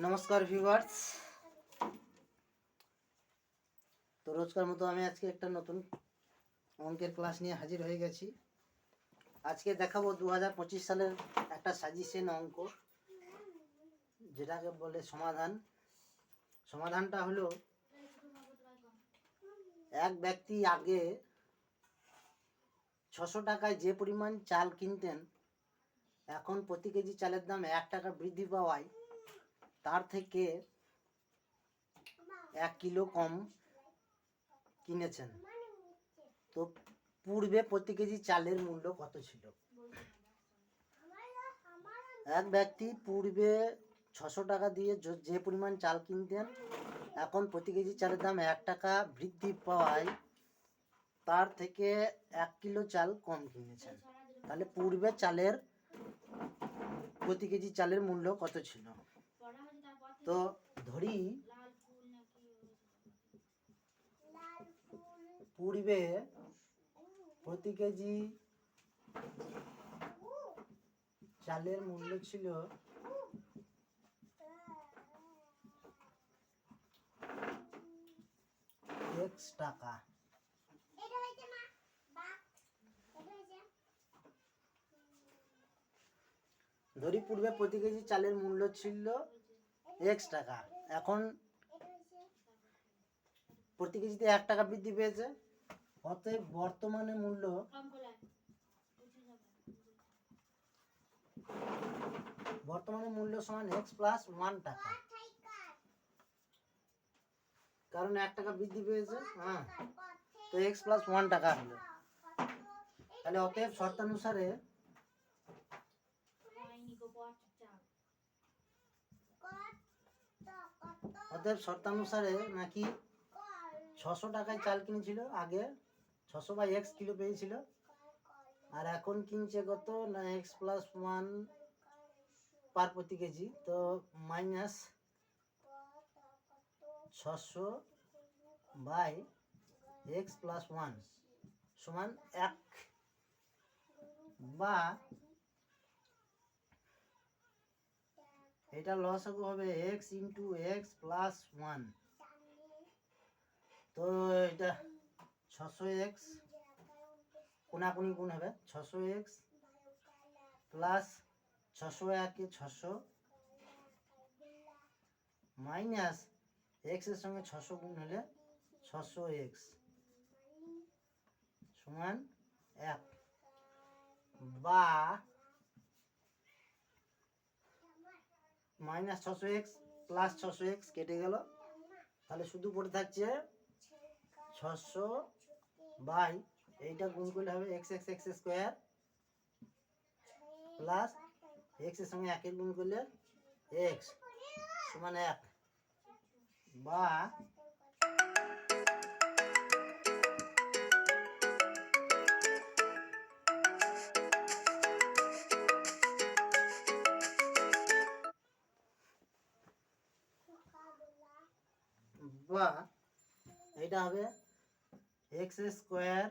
নমস্কার ভিউয়ার্স। তো রোজকার মতো আমি আজকে একটা নতুন অঙ্কের ক্লাস নিয়ে হাজির হয়ে গেছি। আজকে দেখাবো 2025 সালের একটা সাজেশন অঙ্ক, যেটাকে বলে সমাধান। সমাধানটা হলো, এক ব্যক্তি আগে 600 টাকায় যে পরিমাণ চাল কিনতেন, এখন প্রতি কেজি চালের দাম 1 টাকা বৃদ্ধি পাওয়ায় তার থেকে 1 কিলো কম কিনেছেন। তো পূর্বে প্রতি কেজি চালের মূল্য কত ছিল? এক ব্যক্তি পূর্বে 600 টাকা দিয়ে যে পরিমাণ চাল কিনতেন, এখন প্রতি কেজি চালের দাম 1 টাকা বৃদ্ধি পাওয়ায় তার থেকে 1 কিলো চাল কম কিনেছেন। তাহলে পূর্বে চালের প্রতি কেজি চালের মূল্য কত ছিল? তো ধরি পূর্বে প্রতি কেজি চালের মূল্য ছিল 1 টাকা। ধরি পূর্বে প্রতি কেজি চালের মূল্য ছিল 1 টাকা, এখন প্রতি কেজিতে 1 টাকা বৃদ্ধি পেয়েছে। অতএব বর্তমানে মূল্য সমান x প্লাস 1 টাকা, কারণ 1 টাকা বৃদ্ধি পেয়েছে। তো x প্লাস 1 টাকা হলো। তাহলে অতএব শর্তানুসারে নাকি 600 টাকায় চাল কিনেছিল আগে, 600 বাই x কিলো পেয়েছিল, আর এখন কিনছে কত না x প্লাস 1 পার প্রতি কেজি। তো মাইনাস 600 বাই x প্লাস 1 সমান 1, বা এটা লসাগু হবে x ইন্টু x প্লাস 1। তো এটা 600x কোনাকুনি গুণ হবে, 600x প্লাস 600 একে 600 মাইনাস x এর সঙ্গে 600 গুণ হলে 600x সমান 1, বা মাইনাস 600x প্লাস 600x কেটে গেল, তাহলে শুধু পড়ে থাকছে 600 বাই এইটা গুণ করলে হবে x x x square plus x এর সঙ্গে 1 এর গুণ করলে x সমান 1, বা এটা হবে x square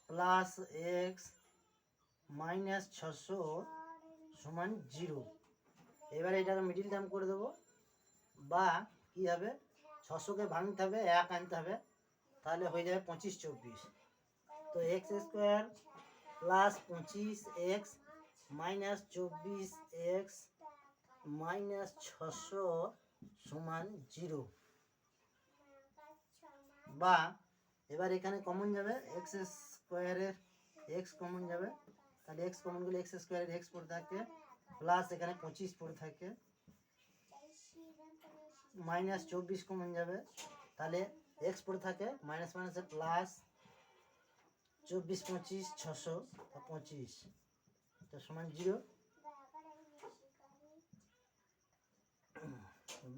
plus x minus 600 সমান 0। এবার এটাকে মিডিল টার্ম করে দেবো, বা কি হবে 600কে ভাঙতে হবে 1 আনতে হবে, তাহলে হয়ে যাবে 25 24। তো x square plus 25x minus 24x minus 600 সমান 0, বা এবার এখানে কমন যাবে x স্কয়ারের x কমন যাবে, তাহলে x কমন গেলে x স্কয়ারের x পড়ে থাকে, প্লাস এখানে 25 পড়ে থাকে, মাইনাস 24 কমন যাবে, তাহলে x পড়ে থাকে মাইনাস মাইনাসে প্লাস 24 25 600 25 তো সমান 0,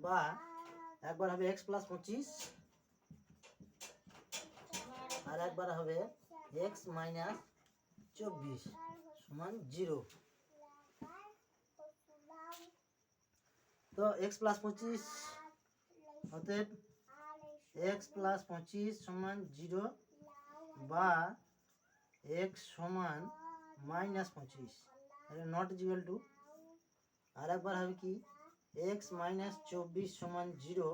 বা একবার হবে x প্লাস 25 আর একবার হবে x মাইনাস 24 সমান 0। তো x প্লাস 25 অতএব x প্লাস 25 সমান 0, বা x সমান মাইনাস 25, নট ইকুয়াল টু, আর একবার হবে কি এক্স মাইনাস 24 সমান 0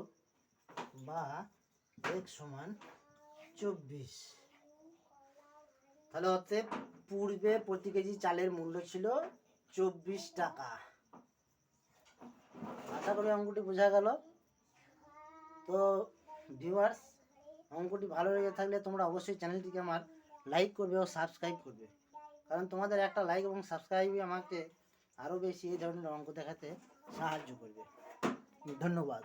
বা এক্স সমান 24। তাহলে অতএব পূর্বে প্রতি কেজি চালের মূল্য ছিল 24 টাকা। আশা করি অঙ্কটি বোঝা গেল। তো ভিউয়ার্স, অঙ্কটি ভালো লেগে থাকলে তোমরা অবশ্যই চ্যানেলটিকে আমার লাইক করবে ও সাবস্ক্রাইব করবে, কারণ তোমাদের একটা লাইক এবং সাবস্ক্রাইবই আমাকে আরও বেশি এই ধরনের অঙ্ক দেখাতে সাহায্য করবে। ধন্যবাদ।